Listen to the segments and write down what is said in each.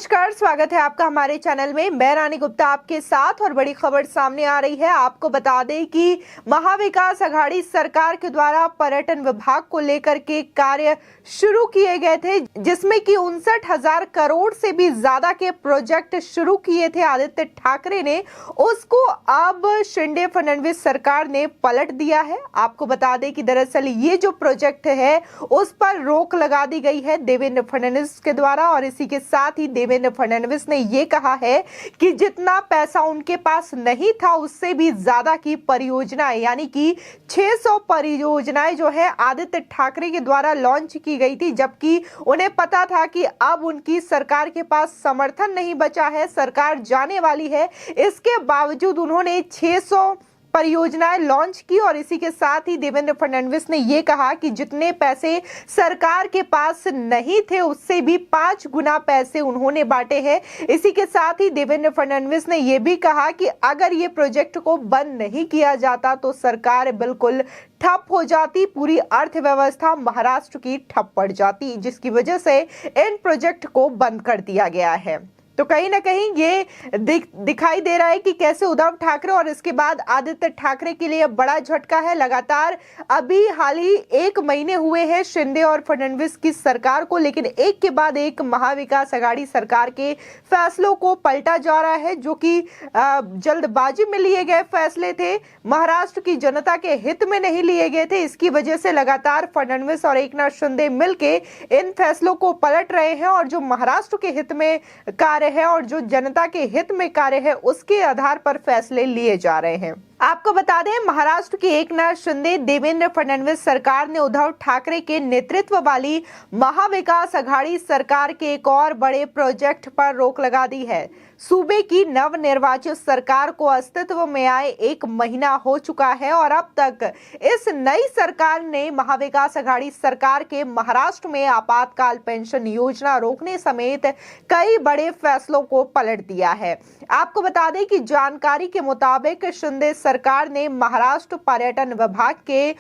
नमस्कार, स्वागत है आपका हमारे चैनल में। मैं रानी गुप्ता आपके साथ और बड़ी खबर सामने आ रही है। आपको बता दें कि महाविकास अघाड़ी सरकार के द्वारा पर्यटन विभाग को लेकर के कार्य शुरू किए गए थे, जिसमें कि 59,000 करोड़ से भी ज्यादा के प्रोजेक्ट शुरू किए थे आदित्य ठाकरे ने। उसको अब शिंदे फडणवीस सरकार ने पलट दिया है। आपको बता दें कि दरअसल ये जो प्रोजेक्ट है उस पर रोक लगा दी गई है देवेंद्र फडणवीस के द्वारा, और इसी के साथ ही देवेंद्र फडणवीस ने ये कहा है कि जितना पैसा उनके पास नहीं था उससे भी ज्यादा की परियोजनाएं, यानी कि 600 परियोजनाएं जो है आदित्य ठाकरे के द्वारा लॉन्च की गई थी, जबकि उन्हें पता था कि अब उनकी सरकार के पास समर्थन नहीं बचा है, सरकार जाने वाली है। इसके बावजूद उन्होंने 600 परियोजनाएं लॉन्च की और इसी के साथ ही देवेंद्र फडणवीस ने यह कहा कि जितने पैसे सरकार के पास नहीं थे उससे भी 5 गुना पैसे उन्होंने बांटे हैं। इसी के साथ ही देवेंद्र फडणवीस ने यह भी कहा कि अगर ये प्रोजेक्ट को बंद नहीं किया जाता तो सरकार बिल्कुल ठप हो जाती, पूरी अर्थव्यवस्था महाराष्ट्र की ठप पड़ जाती, जिसकी वजह से इन प्रोजेक्ट को बंद कर दिया गया है। तो कहीं ना कहीं ये दिखाई दे रहा है कि कैसे उद्धव ठाकरे और इसके बाद आदित्य ठाकरे के लिए बड़ा झटका है। लगातार अभी हाल ही 1 महीने हुए हैं शिंदे और फडणवीस की सरकार को, लेकिन एक के बाद एक महाविकास अघाड़ी सरकार के फैसलों को पलटा जा रहा है, जो कि जल्दबाजी में लिए गए फैसले थे, महाराष्ट्र की जनता के हित में नहीं लिए गए थे। इसकी वजह से लगातार फडणवीस और एकनाथ शिंदे मिलके इन फैसलों को पलट रहे हैं और जो महाराष्ट्र के हित में कार्य है और जो जनता के हित में कार्य है उसके आधार पर फैसले लिए जा रहे हैं। आपको बता दें, महाराष्ट्र की एकनाथ शिंदे देवेंद्र फडणवीस सरकार ने उद्धव ठाकरे के नेतृत्व वाली महाविकास अघाड़ी सरकार के एक और बड़े प्रोजेक्ट पर रोक लगा दी है। सूबे की नवनिर्वाचित सरकार को अस्तित्व में आए 1 महीना हो चुका है और अब तक इस नई सरकार ने महाविकास अघाड़ी सरकार के महाराष्ट्र में आपातकाल पेंशन योजना रोकने समेत कई बड़े फैसलों को पलट दिया है। आपको बता दें कि जानकारी के मुताबिक शिंदे सरकार ने महाराष्ट्र पर्यटन विभाग के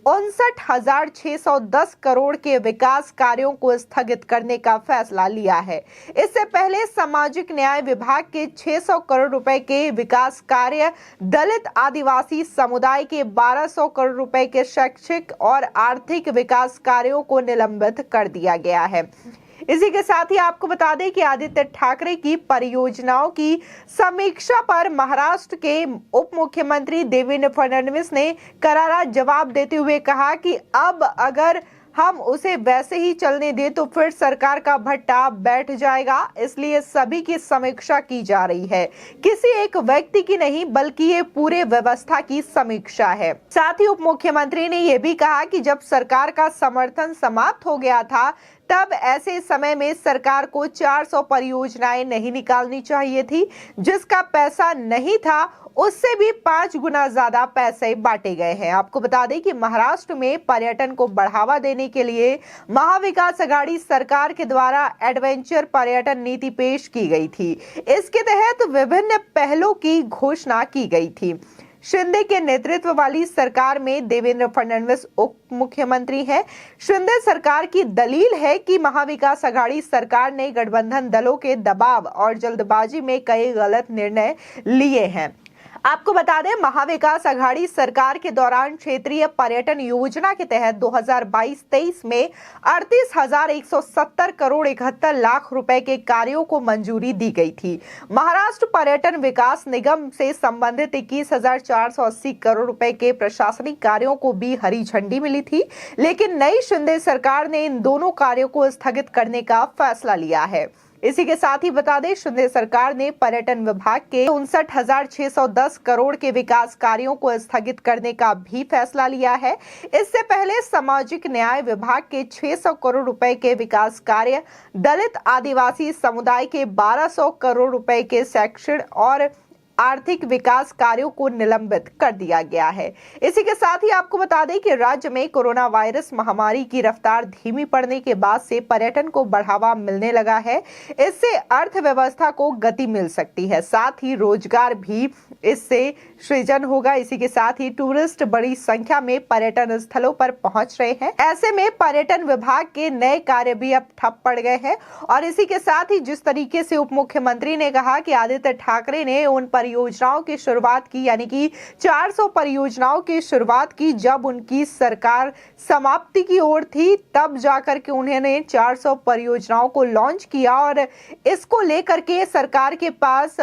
59,610 करोड़ के विकास कार्यों को स्थगित करने का फैसला लिया है। इससे पहले सामाजिक न्याय विभाग के 600 करोड़ रुपए के विकास कार्य, दलित आदिवासी समुदाय के 1200 करोड़ रुपए के शैक्षिक और आर्थिक विकास कार्यों को निलंबित कर दिया गया है। इसी के साथ ही आपको बता दें कि आदित्य ठाकरे की परियोजनाओं की समीक्षा पर महाराष्ट्र के उप मुख्यमंत्री देवेंद्र फडणवीस ने करारा जवाब देते हुए कहा कि अब अगर हम उसे वैसे ही चलने दें तो फिर सरकार का भट्टा बैठ जाएगा, इसलिए सभी की समीक्षा की जा रही है, किसी एक व्यक्ति की नहीं बल्कि ये पूरे व्यवस्था की समीक्षा है। साथ ही उप मुख्यमंत्री ने यह भी कहा कि जब सरकार का समर्थन समाप्त हो गया था तब ऐसे समय में सरकार को 400 परियोजनाएं नहीं निकालनी चाहिए थी, जिसका पैसा नहीं था उससे भी 5 गुना ज्यादा पैसे बांटे गए हैं। आपको बता दें कि महाराष्ट्र में पर्यटन को बढ़ावा देने के लिए महाविकास अघाड़ी सरकार के द्वारा एडवेंचर पर्यटन नीति पेश की गई थी। इसके तहत विभिन्न पहलों की घोषणा की गई थी। शिंदे के नेतृत्व वाली सरकार में देवेंद्र फडणवीस उप मुख्यमंत्री हैं। शिंदे सरकार की दलील है कि महाविकास अघाड़ी सरकार ने गठबंधन दलों के दबाव और जल्दबाजी में कई गलत निर्णय लिए हैं। आपको बता दें, महाविकास अघाड़ी सरकार के दौरान क्षेत्रीय पर्यटन योजना के तहत 2022-23 में 38,170 करोड़ 71 लाख रुपए के कार्यों को मंजूरी दी गई थी। महाराष्ट्र पर्यटन विकास निगम से संबंधित 21,480 करोड़ रुपए के प्रशासनिक कार्यों को भी हरी झंडी मिली थी, लेकिन नई शिंदे सरकार ने इन दोनों कार्यों को स्थगित करने का फैसला लिया है। इसी के साथ ही बता दें, शिंदे सरकार ने पर्यटन विभाग के 59,610 करोड़ के विकास कार्यों को स्थगित करने का भी फैसला लिया है। इससे पहले सामाजिक न्याय विभाग के 600 करोड़ रुपए के विकास कार्य, दलित आदिवासी समुदाय के 1200 करोड़ रुपए के शैक्षिक और आर्थिक विकास कार्यों को निलंबित कर दिया गया है। इसी के साथ ही आपको बता दें कि राज्य में कोरोना वायरस महामारी की रफ्तार धीमी पड़ने के बाद से पर्यटन को बढ़ावा मिलने लगा है। इससे अर्थव्यवस्था को गति मिल सकती है, साथ ही रोजगार भी इससे सृजन होगा। इसी के साथ ही टूरिस्ट बड़ी संख्या में पर्यटन स्थलों पर पहुंच रहे हैं। ऐसे में पर्यटन विभाग के नए कार्य भी अब ठप पड़ गए हैं। और इसी के साथ ही जिस तरीके से उप मुख्यमंत्री ने कहा कि आदित्य ठाकरे ने उन परियोजनाओं की शुरुआत की, यानी कि 400 परियोजनाओं की शुरुआत की, जब उनकी सरकार समाप्ति की ओर थी, तब जाकर के उन्होंने 400 परियोजनाओं को लॉन्च किया। और इसको लेकर के सरकार के पास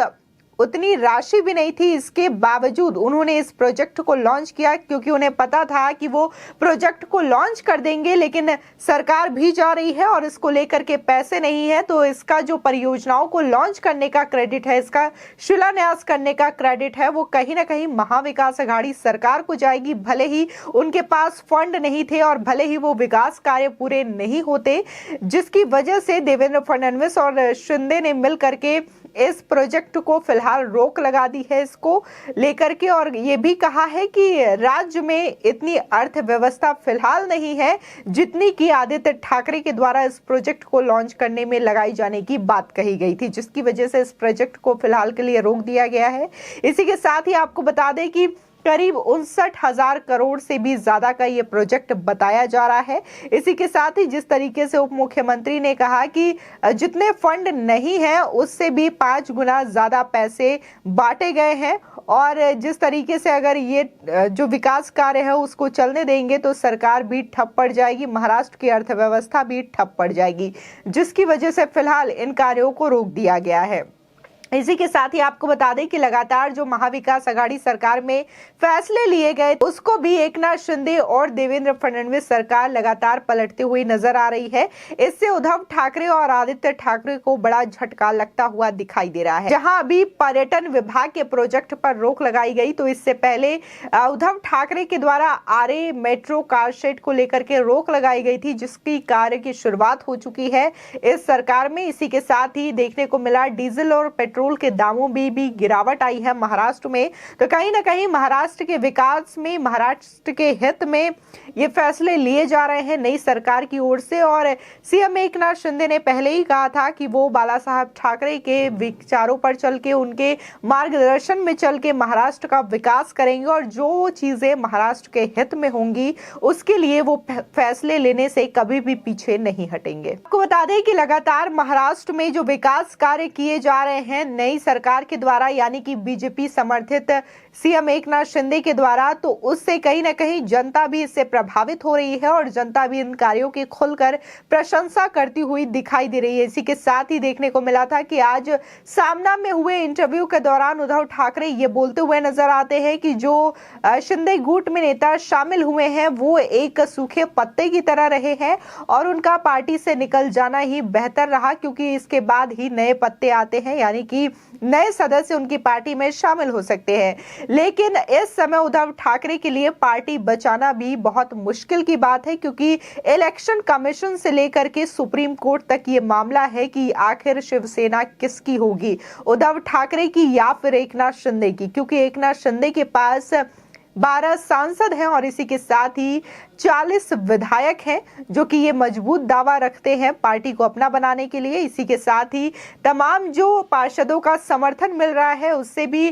उतनी राशि भी नहीं थी, इसके बावजूद उन्होंने इस प्रोजेक्ट को लॉन्च किया, क्योंकि उन्हें पता था कि वो प्रोजेक्ट को लॉन्च कर देंगे, लेकिन सरकार भी जा रही है और इसको लेकर के पैसे नहीं है। तो इसका जो परियोजनाओं को लॉन्च करने का क्रेडिट है, इसका शिलान्यास करने का क्रेडिट है, वो कहीं ना कहीं महाविकास अघाड़ी सरकार को जाएगी। भले ही उनके पास फंड नहीं थे और भले ही वो विकास कार्य पूरे नहीं होते, जिसकी वजह से देवेंद्र फडणवीस और शिंदे ने मिल करके इस प्रोजेक्ट को फिलहाल रोक लगा दी है इसको लेकर के। और ये भी कहा है कि राज्य में इतनी अर्थव्यवस्था फिलहाल नहीं है जितनी कि आदित्य ठाकरे के द्वारा इस प्रोजेक्ट को लॉन्च करने में लगाई जाने की बात कही गई थी, जिसकी वजह से इस प्रोजेक्ट को फिलहाल के लिए रोक दिया गया है। इसी के साथ ही आपको बता दें कि करीब 59,000 करोड़ से भी ज्यादा का ये प्रोजेक्ट बताया जा रहा है। इसी के साथ ही जिस तरीके से उप मुख्यमंत्री ने कहा कि जितने फंड नहीं है उससे भी 5 गुना ज्यादा पैसे बांटे गए हैं। और जिस तरीके से अगर ये जो विकास कार्य है उसको चलने देंगे तो सरकार भी ठप पड़ जाएगी, महाराष्ट्र की अर्थव्यवस्था भी ठप पड़ जाएगी, जिसकी वजह से फिलहाल इन कार्यों को रोक दिया गया है। इसी के साथ ही आपको बता दें कि लगातार जो महाविकास अघाड़ी सरकार में फैसले लिए गए, उसको भी एकनाथ शिंदे और देवेंद्र फडणवीस सरकार लगातार पलटते हुए नजर आ रही है। इससे उद्धव ठाकरे और आदित्य ठाकरे को बड़ा झटका लगता हुआ दिखाई दे रहा है। जहां अभी पर्यटन विभाग के प्रोजेक्ट पर रोक लगाई गई, तो इससे पहले उद्धव ठाकरे के द्वारा आरे मेट्रो कार शेड को लेकर के रोक लगाई गई थी, जिसकी कार्य की शुरुआत हो चुकी है इस सरकार में। इसी के साथ ही देखने को मिला डीजल और पेट्रोल के दामों में भी गिरावट आई है महाराष्ट्र में। तो कहीं ना कहीं महाराष्ट्र के विकास में, महाराष्ट्र के हित में ये फैसले लिए जा रहे हैं नई सरकार की ओर से। और सीएम एकनाथ शिंदे ने पहले ही कहा था कि वो बाला साहब ठाकरे के विचारों पर चल के, उनके मार्गदर्शन में चल के महाराष्ट्र का विकास करेंगे और जो चीजें महाराष्ट्र के हित में होंगी उसके लिए वो फैसले लेने से कभी भी पीछे नहीं हटेंगे। आपको बता दें कि लगातार महाराष्ट्र में जो विकास कार्य किए जा रहे हैं नई सरकार के द्वारा, यानी कि बीजेपी समर्थित सीएम एकनाथ शिंदे के द्वारा, तो उससे कहीं ना कहीं जनता भी इससे प्रभावित हो रही है और जनता भी इन कार्यों की खुलकर प्रशंसा करती हुई दिखाई दे रही है। इसी के साथ ही देखने को मिला था कि आज सामना में हुए इंटरव्यू के दौरान उद्धव ठाकरे ये बोलते हुए नजर आते हैं कि जो शिंदे गुट में नेता शामिल हुए हैं वो एक सूखे पत्ते की तरह रहे हैं और उनका पार्टी से निकल जाना ही बेहतर रहा, क्योंकि इसके बाद ही नए पत्ते आते हैं, यानी कि नए सदस्य उनकी पार्टी में शामिल हो सकते हैं। लेकिन इस समय उद्धव ठाकरे के लिए पार्टी बचाना भी बहुत मुश्किल की बात है, क्योंकि इलेक्शन कमीशन से लेकर के सुप्रीम कोर्ट तक ये मामला है कि आखिर शिवसेना किसकी होगी, उद्धव ठाकरे की या फिर एकनाथ शिंदे की, क्योंकि एकनाथ शिंदे के पास 12 सांसद हैं और इसी के साथ ही 40 विधायक हैं, जो कि ये मजबूत दावा रखते हैं पार्टी को अपना बनाने के लिए। इसी के साथ ही तमाम जो पार्षदों का समर्थन मिल रहा है उससे भी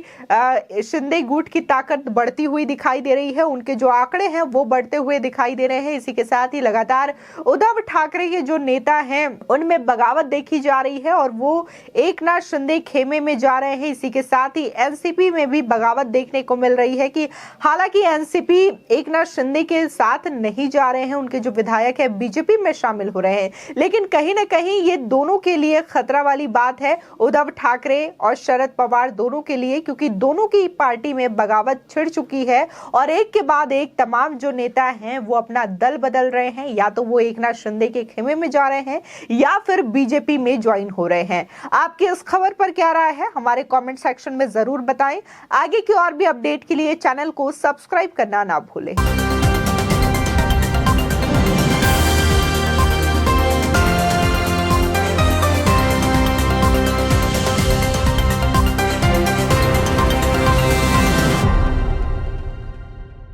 शिंदे गुट की ताकत बढ़ती हुई दिखाई दे रही है, उनके जो आंकड़े हैं वो बढ़ते हुए दिखाई दे रहे हैं। इसी के साथ ही लगातार उद्धव ठाकरे के जो नेता हैं उनमें बगावत देखी जा रही है और वो एकनाथ शिंदे खेमे में जा रहे हैं। इसी के साथ ही एनसीपी में भी बगावत देखने को मिल रही है कि हालांकि एनसीपी एकनाथ शिंदे के साथ नहीं जा रहे हैं, उनके जो विधायक है बीजेपी में शामिल हो रहे हैं, लेकिन कहीं ना कहीं ये दोनों के लिए खतरा वाली बात है, उद्धव ठाकरे और शरद पवार दोनों के लिए, क्योंकि दोनों की पार्टी में बगावत छिड़ चुकी है और एक के बाद एक तमाम जो नेता हैं वो अपना दल बदल रहे हैं, या तो वो एकनाथ शिंदे के खेमे में जा रहे हैं या फिर बीजेपी में ज्वाइन हो रहे हैं। आपकी इस खबर पर क्या राय है हमारे कमेंट सेक्शन में जरूर बताएं। आगे की और भी अपडेट के लिए चैनल को सब्सक्राइब करना ना भूलें।